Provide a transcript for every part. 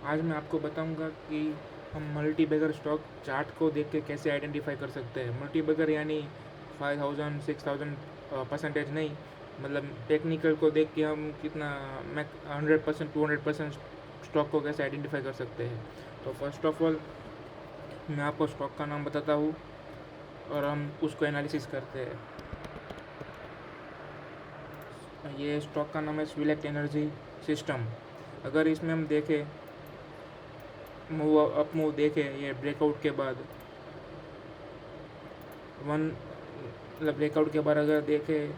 आज मैं आपको बताऊंगा कि हम मल्टी बैगर स्टॉक चार्ट को देख के कैसे आइडेंटिफाई कर सकते हैं। मल्टी बैगर यानी 5000 6000 परसेंटेज नहीं, मतलब टेक्निकल को देख के हम कितना 100% 200% स्टॉक को कैसे आइडेंटिफाई कर सकते हैं। तो फर्स्ट ऑफ ऑल मैं आपको स्टॉक का नाम बताता हूँ और हम उसको एनालिसिस करते हैं। ये स्टॉक का नाम है स्विलेक्ट एनर्जी सिस्टम। अगर इसमें हम देखें, मूव अप मूव देखें, ये ब्रेकआउट के बाद वन मतलब ब्रेकआउट के बाद अगर देखें,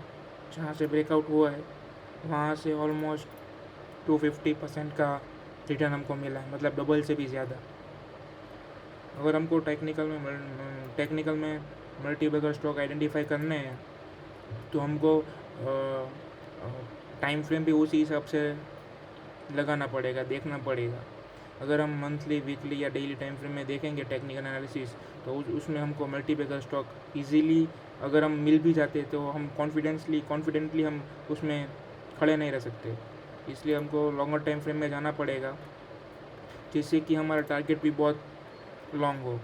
जहाँ से ब्रेकआउट हुआ है वहाँ से ऑलमोस्ट 250% का रिटर्न हमको मिला है, मतलब डबल से भी ज़्यादा। अगर हमको टेक्निकल में मल्टी बैगर स्टॉक आइडेंटिफाई करने हैं तो हमको टाइम फ्रेम भी उसी हिसाब से लगाना पड़ेगा, देखना पड़ेगा। अगर हम मंथली, वीकली या डेली टाइम फ्रेम में देखेंगे टेक्निकल एनालिसिस, तो उसमें हमको मल्टी बैगर स्टॉक इजीली अगर हम मिल भी जाते तो हम कॉन्फिडेंटली हम उसमें खड़े नहीं रह सकते। इसलिए हमको लॉन्गर टाइम फ्रेम में जाना पड़ेगा, जिससे कि हमारा टारगेट भी बहुत लॉन्ग हो।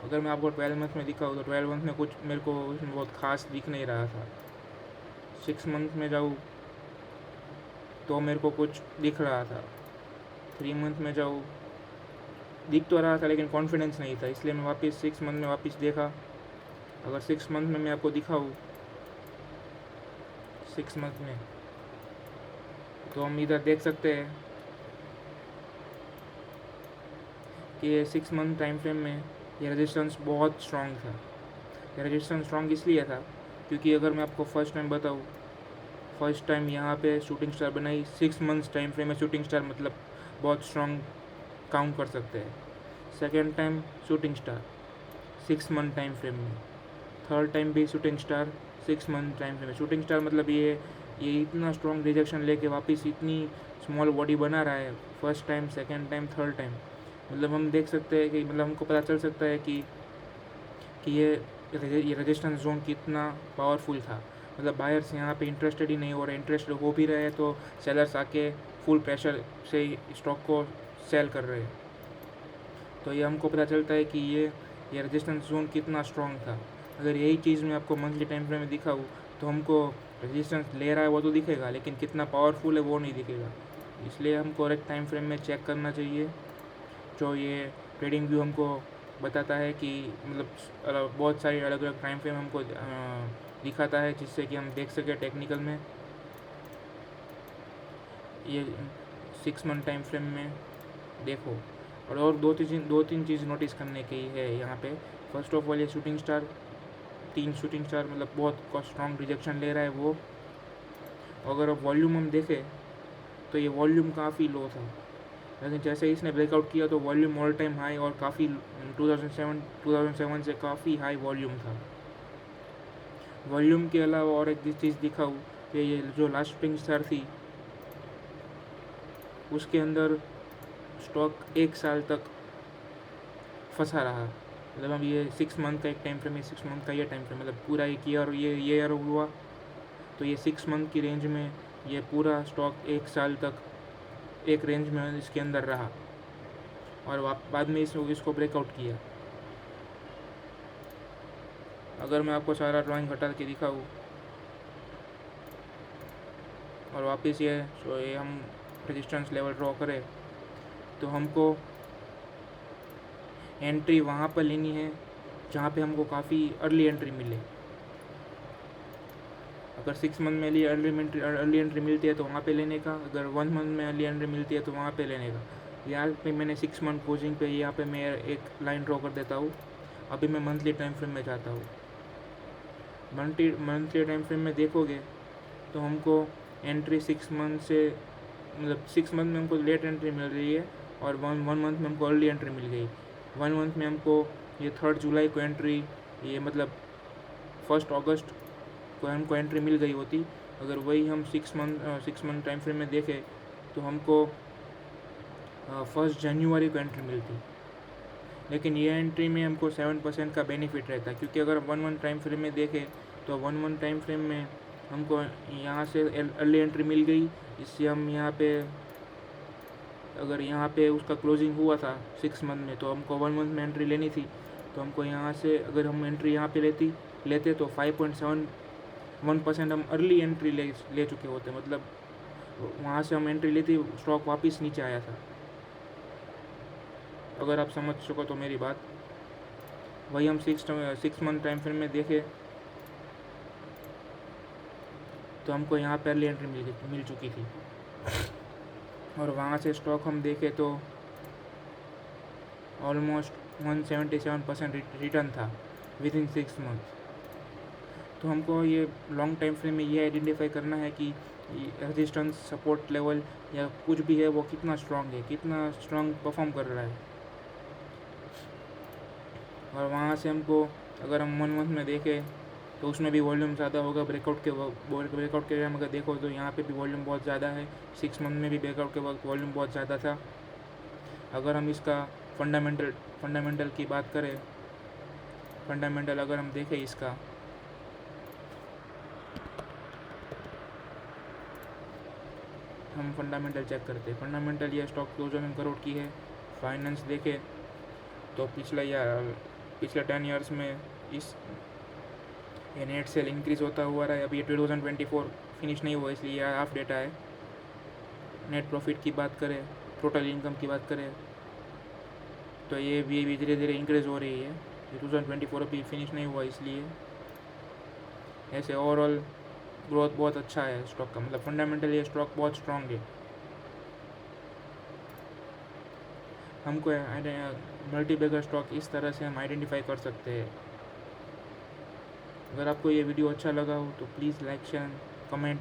अगर मैं आपको 12 मंथ में दिखाऊँ तो 12 मंथ में कुछ मेरे को उसमें बहुत खास दिख नहीं रहा था। 6 मंथ में जाऊँ तो मेरे को कुछ दिख रहा था। 3 मंथ में जाऊँ दिख तो रहा था, लेकिन कॉन्फिडेंस नहीं था। इसलिए मैं वापस 6 मंथ में वापस देखा। अगर 6 मंथ में मैं आपको दिखाऊँ, 6 मंथ में तो हम इधर देख सकते हैं कि ये 6 मंथ टाइम फ्रेम में ये रेजिस्टेंस बहुत स्ट्रॉन्ग था। ये रेजिस्टेंस स्ट्रॉन्ग इसलिए था क्योंकि अगर मैं आपको फर्स्ट टाइम बताऊँ, फर्स्ट टाइम यहाँ पे शूटिंग स्टार बनाई 6 मंथ्स टाइम फ्रेम में। शूटिंग स्टार मतलब बहुत स्ट्रॉन्ग काउंट कर सकते हैं। Second time shooting star 6 month time frame में। थर्ड टाइम भी shooting star 6 month time frame में। शूटिंग स्टार मतलब ये इतना स्ट्रॉन्ग रिजेक्शन लेके वापस इतनी स्मॉल बॉडी बना रहा है first time, second time, third time. मतलब हम देख सकते हैं कि मतलब हमको पता चल सकता है कि ये रेजिस्टेंस जोन कितना पावरफुल था। मतलब बायर्स यहाँ पे इंटरेस्टेड ही नहीं हो रहे, इंटरेस्टेड हो भी रहे तो सेलर्स आके फुल प्रेशर से स्टॉक को सेल कर रहे हैं। तो ये हमको पता चलता है कि ये रेजिस्टेंस जोन कितना स्ट्रॉन्ग था। अगर यही चीज़ मैं आपको मंथली टाइम फ्रेम में दिखाऊँ तो हमको रेजिस्टेंस ले रहा है वो तो दिखेगा, लेकिन कितना पावरफुल है वो नहीं दिखेगा। इसलिए हमको करेक्ट टाइम फ्रेम में चेक करना चाहिए। जो ये ट्रेडिंग व्यू हमको बताता है कि मतलब बहुत सारी अलग अलग टाइम फ्रेम हमको दिखाता है, जिससे कि हम देख सकें टेक्निकल में। ये 6 मंथ टाइम फ्रेम में देखो। और दो तीन चीज़ नोटिस करने की है यहाँ पे। फर्स्ट ऑफ ऑल ये शूटिंग स्टार, 3 शूटिंग स्टार मतलब बहुत स्ट्रॉन्ग रिजेक्शन ले रहा है वो। अगर वॉल्यूम हम देखें तो ये वॉल्यूम काफ़ी लो था, लेकिन जैसे इसने ब्रेकआउट किया तो वॉल्यूम ऑल टाइम हाई और काफ़ी 2007 से काफ़ी हाई वॉल्यूम था। वॉल्यूम के अलावा और एक चीज़ दिखाऊँ कि ये जो लास्ट शूटिंग स्टार थी उसके अंदर स्टॉक 1 साल तक फंसा रहा। मतलब अब ये 6 मंथ का एक टाइम फ्रेम है, 6 मंथ का ये टाइम फ्रेम मतलब पूरा एक ईयर, ये ईयर हुआ तो ये 6 मंथ की रेंज में ये पूरा स्टॉक 1 साल तक एक रेंज में इसके अंदर रहा और बाद में इसको ब्रेकआउट किया। अगर मैं आपको सारा ड्राइंग हटा के दिखाऊँ और वापस ये हम रेजिस्टेंस लेवल ड्रॉ करें तो हमको एंट्री वहाँ पर लेनी है जहाँ पे हमको काफ़ी अर्ली एंट्री मिले। अगर 6 मंथ में अर्ली एंट्री मिलती है तो वहाँ पे लेने का। अगर 1 मंथ में अर्ली एंट्री मिलती है तो वहाँ पे लेने का। यहाँ पे मैंने 6 मंथ पोजिंग पे यहाँ पे मैं एक लाइन ड्रॉ कर देता हूँ। अभी मैं मंथली टाइम फ्रेम में जाता हूँ। मंथली टाइम फ्रेम में देखोगे तो हमको एंट्री 6 मंथ से मतलब 6 मंथ में हमको लेट एंट्री मिल रही है और 1 मंथ में हमको अर्ली एंट्री मिल गई। 1 मंथ में हमको ये 3 जुलाई को एंट्री, ये मतलब 1 अगस्त को हमको एंट्री मिल गई होती। अगर वही हम 6 मंथ टाइम फ्रेम में देखें तो हमको 1 जनवरी को एंट्री मिलती। लेकिन ये एंट्री में हमको 7% का बेनिफिट रहता है, क्योंकि अगर 1 मंथ टाइम फ्रेम में देखें तो 1 मंथ टाइम फ्रेम में हमको यहाँ से अर्ली एंट्री मिल गई। इससे हम यहाँ पे अगर यहाँ पे उसका क्लोजिंग हुआ था 6 मंथ में, तो हमको 1 मंथ में एंट्री लेनी थी, तो हमको यहाँ से अगर हम एंट्री यहाँ पे लेते तो 5.71% हम अर्ली एंट्री ले चुके होते, मतलब वहाँ से हम एंट्री लेती, स्टॉक वापस नीचे आया था। अगर आप समझ सको तो मेरी बात, वही हम 6 मंथ टाइम फ्रेम में देखें तो हमको यहाँ पे अर्ली एंट्री मिल चुकी थी, और वहाँ से स्टॉक हम देखें तो ऑलमोस्ट 177% रिटर्न था विद इन 6 मंथ। तो हमको ये लॉन्ग टाइम फ्रेम में ये आइडेंटिफाई करना है कि रेजिस्टेंस, सपोर्ट लेवल या कुछ भी है वो कितना स्ट्रांग है, कितना स्ट्रांग परफॉर्म कर रहा है। और वहाँ से हमको अगर हम 1 मंथ में देखें तो उसमें भी वॉल्यूम ज़्यादा होगा। ब्रेकआउट के टाइम अगर देखो तो यहाँ पे भी वॉल्यूम बहुत ज़्यादा है। 6 मंथ में भी ब्रेकआउट के वक्त वॉल्यूम बहुत ज़्यादा था। अगर हम इसका फंडामेंटल की बात करें, फंडामेंटल अगर हम देखें इसका, हम फंडामेंटल चेक करते हैं। फंडामेंटल ये स्टॉक 2000 करोड़ की है। फाइनेंस देखें तो पिछले 10 ईयर्स में इस ये नेट सेल इंक्रीज़ होता हुआ रहा है। अभी 2024 फिनिश नहीं हुआ, इसलिए यह हाफ डेटा है। नेट प्रॉफिट की बात करें, टोटल इनकम की बात करें तो ये भी धीरे धीरे इंक्रीज़ हो रही है। 2024 अभी फिनिश नहीं हुआ, इसलिए ऐसे ओवरऑल ग्रोथ बहुत अच्छा है स्टॉक का, मतलब फंडामेंटली ये स्टॉक बहुत स्ट्रांग है। हमको मल्टी बैगर स्टॉक इस तरह से हम आइडेंटिफाई कर सकते हैं। अगर आपको ये वीडियो अच्छा लगा हो तो प्लीज़ लाइक, शेयर, कमेंट